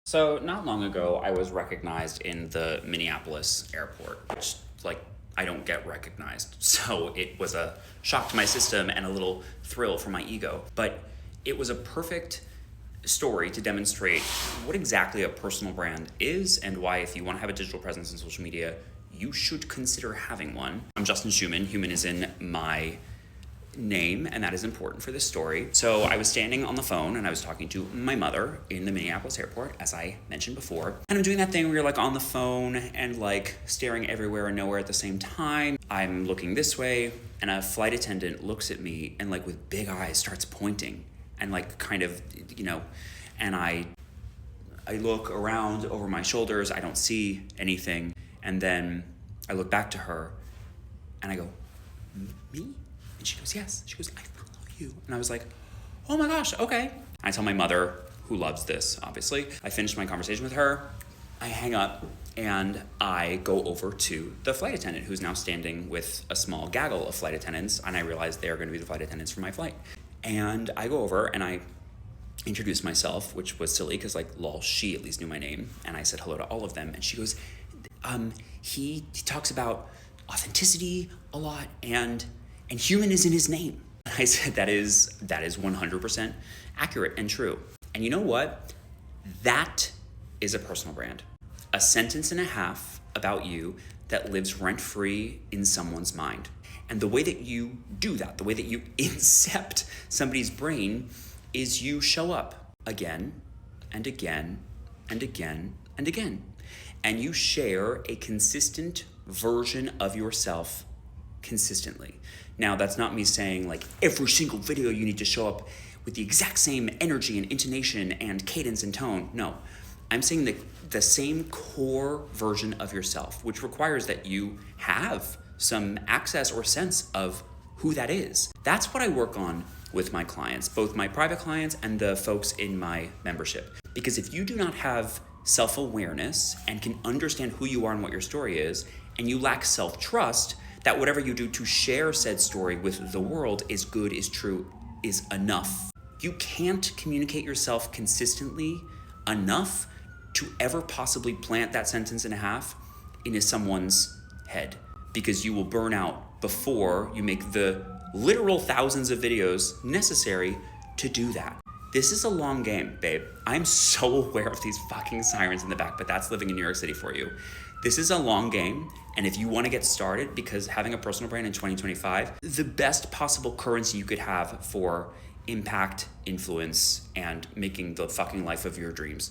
So not long ago, I was recognized in the Minneapolis airport, which I don't get recognized. So it was a shock to my system and a little thrill for my ego. But it was a perfect story to demonstrate what exactly a personal brand is and why, if you want to have a digital presence in social media, you should consider having one. I'm Justin Schumann. Human is in my name, and that is important for this story. So I was standing on the phone and I was talking to my mother in the Minneapolis airport, as I mentioned before. And I'm doing that thing where you're like on the phone and like staring everywhere and nowhere at the same time. I'm looking this way and a flight attendant looks at me and like with big eyes starts pointing and like kind of, and I look around over my shoulders. I don't see anything. And then I look back to her and I go, "Me?" And she goes, "Yes." She goes, "I follow you." And I was like, "Oh my gosh, okay." I tell my mother, who loves this, obviously. I finished my conversation with her. I hang up and I go over to the flight attendant, who's now standing with a small gaggle of flight attendants. And I realize they're going to be the flight attendants for my flight. And I go over and I introduce myself, which was silly because lol, she at least knew my name. And I said hello to all of them. And she goes, he talks about authenticity a lot and human is in his name. I said, that is 100% accurate and true. And you know what? That is a personal brand. A sentence and a half about you that lives rent-free in someone's mind. And the way that you do that, the way that you incept somebody's brain, is you show up again and again and again and again. And you share a consistent version of yourself consistently. Now, that's not me saying every single video you need to show up with the exact same energy and intonation and cadence and tone. No, I'm saying the same core version of yourself, which requires that you have some access or sense of who that is. That's what I work on with my clients, both my private clients and the folks in my membership. Because if you do not have self-awareness and can understand who you are and what your story is, and you lack self-trust, that whatever you do to share said story with the world is good, is true, is enough. You can't communicate yourself consistently enough to ever possibly plant that sentence and a half into someone's head, because you will burn out before you make the literal thousands of videos necessary to do that. This is a long game, babe. I'm so aware of these fucking sirens in the back, but that's living in New York City for you. This is a long game, and if you want to get started, because having a personal brand in 2025, the best possible currency you could have for impact, influence, and making the fucking life of your dreams.